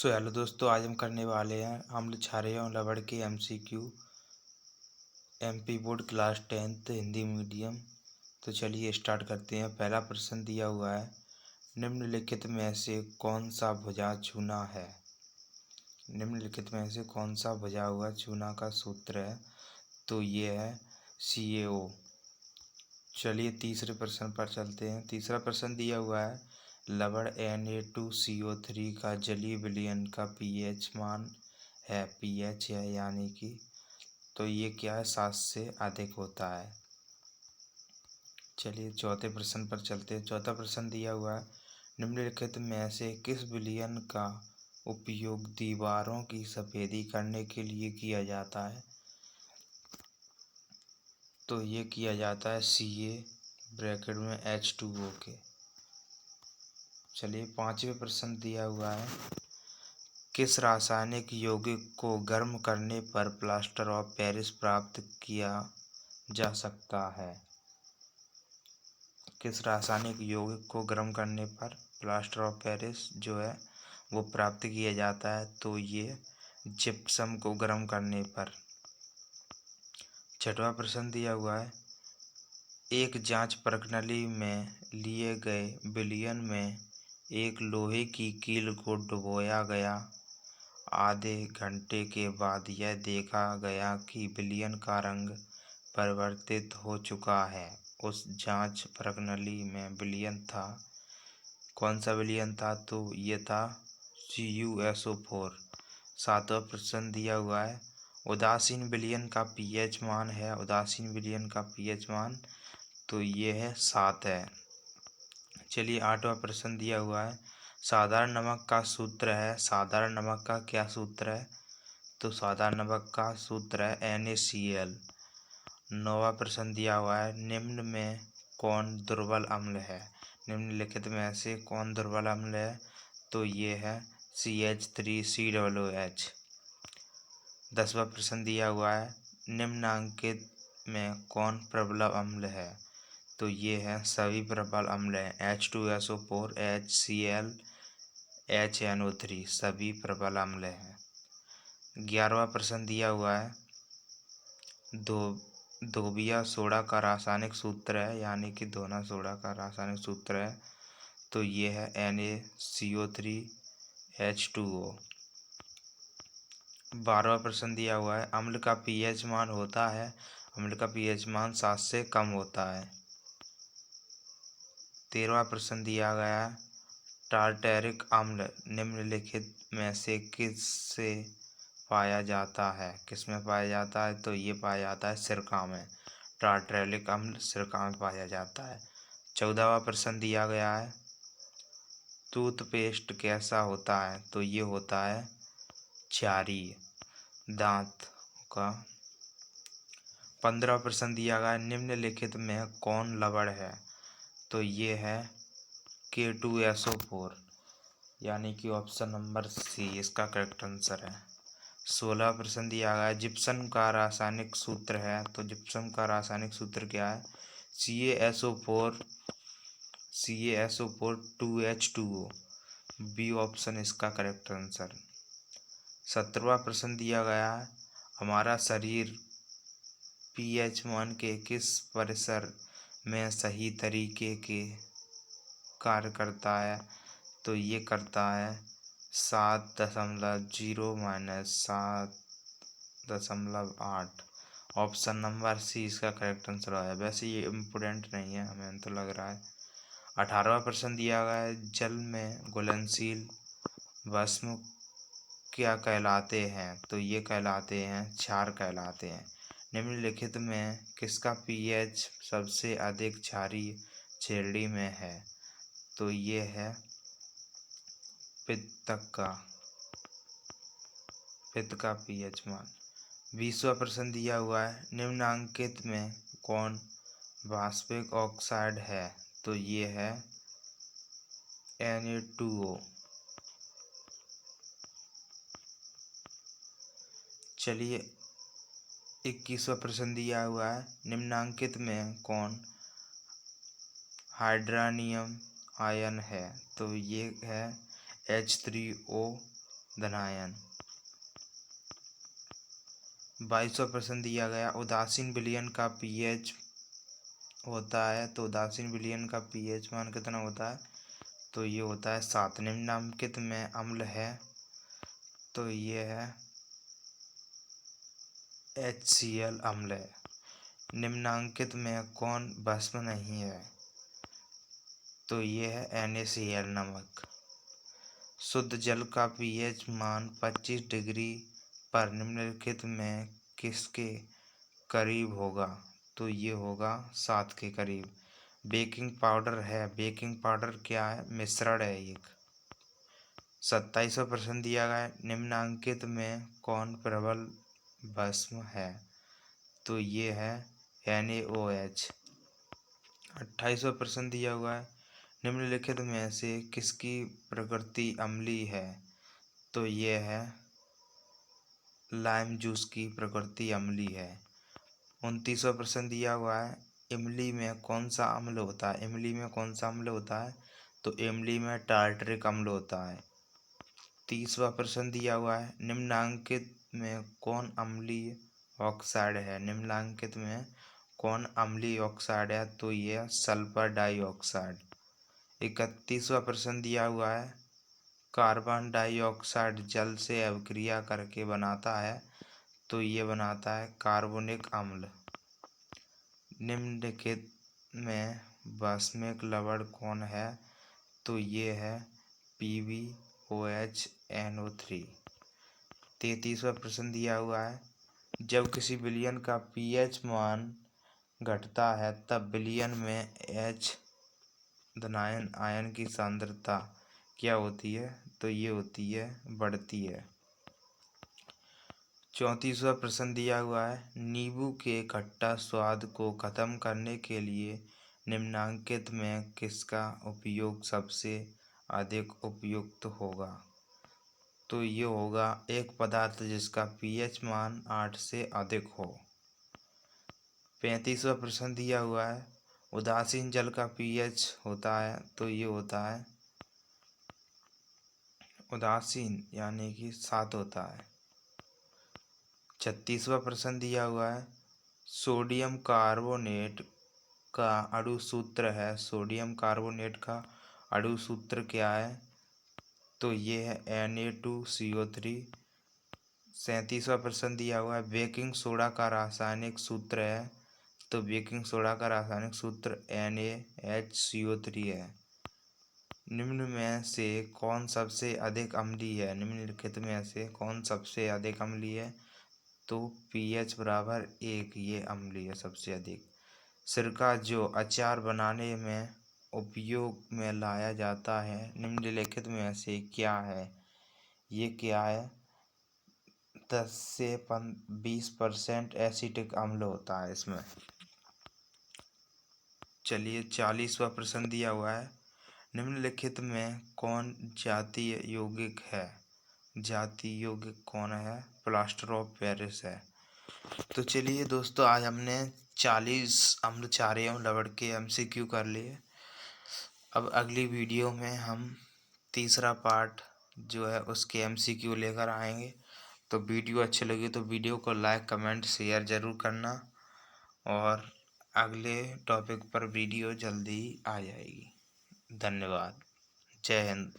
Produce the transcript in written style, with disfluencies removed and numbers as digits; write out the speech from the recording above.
Hello दोस्तों, आज हम करने वाले हैं अम्ल क्षारीय एवं लवण के MCQ MP board class 10th Hindi medium. तो चलिए स्टार्ट करते हैं। पहला प्रश्न दिया हुआ है, निम्नलिखित में से कौन सा भुजा चूना है। निम्नलिखित में से कौन सा भुजा हुआ चूना का सूत्र है, तो ये है CaO। चलिए तीसरे प्रश्न पर चलते हैं। तीसरा प्रश्न दिया हुआ है, लवण Na2CO3 का जलीय विलयन का pH मान है, pH है यानी कि, तो ये क्या है, 7 से अधिक होता है। चलिए चौथे प्रश्न पर चलते हैं। चौथा प्रश्न दिया हुआ है, निम्नलिखित में से किस विलयन का उपयोग दीवारों की सफेदी करने के लिए किया जाता है, तो ये किया जाता है Ca ब्रैकेट में H2O के। चलिए पांचवें प्रश्न दिया हुआ है, किस रासायनिक यौगिक को गर्म करने पर प्लास्टर ऑफ पेरिस प्राप्त किया जा सकता है। किस रासायनिक यौगिक को गर्म करने पर प्लास्टर ऑफ पेरिस जो है वो प्राप्त किया जाता है, तो ये जिप्सम को गर्म करने पर। छठवां प्रश्न दिया हुआ है, एक जांच प्रणाली में लिए गए विलयन में एक लोहे की कील को डुबोया गया। आधे घंटे के बाद यह देखा गया कि विलयन का रंग परिवर्तित हो चुका है। उस जांच प्रणाली में विलयन था, कौन सा विलयन था, तो ये था CuSO4। सातवां प्रश्न दिया हुआ है, उदासीन विलयन का pH मान है। उदासीन विलयन का pH मान तो ये है 7 है। चलिए आठवां प्रश्न दिया हुआ है, साधारण नमक का सूत्र है। साधारण नमक का क्या सूत्र है, तो साधारण नमक का सूत्र है NaCl। नौवां प्रश्न दिया हुआ है, निम्न में कौन दुर्बल अम्ल है। निम्नलिखित में से कौन दुर्बल अम्ल है, तो ये है CH3COOH। 10वां प्रश्न दिया हुआ है, निम्नांकित में कौन प्रबल अम्ल है, तो ये है सभी प्रबल अम्ल हैं। H2SO4 HCl HNO3 सभी प्रबल अम्ल हैं। 11वां प्रश्न दिया हुआ है, धोबिया सोडा का रासायनिक सूत्र है, यानी कि धोना सोडा का रासायनिक सूत्र है, तो ये है NaCO3H2O। 12वां प्रश्न दिया हुआ है, अम्ल का pH मान होता है। अम्ल का pH मान 7 से कम होता है। 13वां प्रश्न दिया गया है, टार्टैरिक अम्ल निम्नलिखित में से किससे पाया जाता है। किस में पाया जाता है, तो ये पाया जाता है सिरका में। टार्टैरिक अम्ल सिरका में पाया जाता है। 14वां प्रश्न दिया गया है, टूथपेस्ट कैसा होता है, तो ये होता है क्षारीय दांत का। 15वां प्रश्न दिया गया है, निम्नलिखित में कौन लवण है, तो ये है K2SO4, यानी कि ऑप्शन नंबर सी इसका करेक्ट आंसर है। 16वां प्रश्न दिया गया है, जिप्सम का रासायनिक सूत्र है, तो जिप्सम का रासायनिक सूत्र क्या है, CaSO4 2H2O। बी ऑप्शन इसका करेक्ट आंसर। 17वां प्रश्न दिया गया है, हमारा शरीर pH मान के किस परिसर में सही तरीके के कार्य करता है, तो ये करता है 7.0 - 7.8। ऑप्शन नंबर सी इसका करेक्ट आंसर है। वैसे ये इम्पोर्टेंट नहीं है, हमें तो लग रहा है। 18वां प्रश्न दिया गया है, जल में घुलनशील भस्म क्या कहलाते हैं, तो ये कहलाते हैं क्षार कहलाते हैं। निम्नलिखित में किसका pH सबसे अधिक क्षारीय श्रेणी में है, तो ये है पित्त का pH मान। 20वां प्रश्न दिया हुआ है, निम्नांकित में कौन वाष्पिक ऑक्साइड है, तो ये है Na2O। चलिए 21वां प्रश्न दिया हुआ है, निम्नांकित में कौन हाइड्रोनियम आयन है, तो ये है H3O धनायन। 22वां प्रश्न दिया गया, उदासीन विलयन का पीएच होता है, तो उदासीन विलयन का पीएच मान कितना होता है, तो ये होता है 7। निम्नांकित में अम्ल है, तो ये है HCl अम्ल है। निम्नांकित में कौन भस्म नहीं है, तो ये है NaCl नमक। शुद्ध जल का पीएच मान 25 डिग्री पर निम्नलिखित में किसके करीब होगा, तो ये होगा 7 के करीब। बेकिंग पाउडर है, बेकिंग पाउडर क्या है, मिश्रण है एक। 27वां प्रश्न दिया गया है, निम्नांकित में कौन प्रबल भस्म है, तो ये है NaOH। 28वां प्रश्न दिया हुआ है, निम्नलिखित में से किसकी प्रकृति अम्लीय है, तो ये है लाइम जूस की प्रकृति अम्लीय है। 29वां प्रश्न दिया हुआ है, इमली में कौन सा अम्ल होता है, इमली में कौन सा अम्ल होता है, तो इमली में टार्टरिक अम्ल होता है। 30वां प्रश्न दिया हुआ है, निम्नांकित में कौन अम्लीय ऑक्साइड है, निम्नांकित में कौन अम्लीय ऑक्साइड है, तो यह सल्फर डाइऑक्साइड। 31वां प्रश्न दिया हुआ है, कार्बन डाइऑक्साइड जल से अभिक्रिया करके बनाता है, तो ये बनाता है कार्बोनिक अम्ल। निम्नलिखित में भस्मिक लवण कौन है, तो ये है PbOH NO3। 33वां प्रश्न दिया हुआ है, जब किसी विलयन का पीएच मान घटता है तब विलयन में H धनायन आयन की सांद्रता क्या होती है, तो ये होती है, बढ़ती है। 34वां प्रश्न दिया हुआ है, नींबू के खट्टा स्वाद को खत्म करने के लिए निम्नांकित में किसका उपयोग सबसे अधिक उपयुक्त होगा, तो ये होगा एक पदार्थ जिसका पीएच मान 8 से अधिक हो। 35वां प्रश्न दिया हुआ है, उदासीन जल का पीएच होता है, तो ये होता है उदासीन यानी कि 7 होता है। 36वां प्रश्न दिया हुआ है, सोडियम कार्बोनेट का अणु सूत्र है, सोडियम कार्बोनेट का अणु सूत्र क्या है, तो ये है Na2CO3। 37वां प्रश्न दिया हुआ है, बेकिंग सोडा का रासायनिक सूत्र है, तो बेकिंग सोडा का रासायनिक सूत्र NaHCO3 है। निम्न में से कौन सबसे अधिक अम्लीय है, निम्नलिखित में से कौन सबसे अधिक अम्लीय है, तो pH बराबर 1 ये अम्लीय है सबसे अधिक। सिरका जो अचार बनाने में उपयोग में लाया जाता है निम्नलिखित में से क्या है, ये क्या है, 10 से 20% एसिटिक अम्ल होता है इसमें। चलिए 40वां प्रश्न दिया हुआ है, निम्नलिखित में कौन जातीय यौगिक है, जातीय यौगिक कौन है, प्लास्टर ऑफ पेरिस है। तो चलिए दोस्तों, आज हमने 40 अम्ल क्षारीय एवं लवण के MCQ कर लिए। अब अगली वीडियो में हम तीसरा पार्ट जो है उसके MCQ लेकर आएंगे। तो वीडियो अच्छी लगी तो वीडियो को लाइक कमेंट शेयर ज़रूर करना, और अगले टॉपिक पर वीडियो जल्दी आ जाएगी। धन्यवाद। जय हिंद।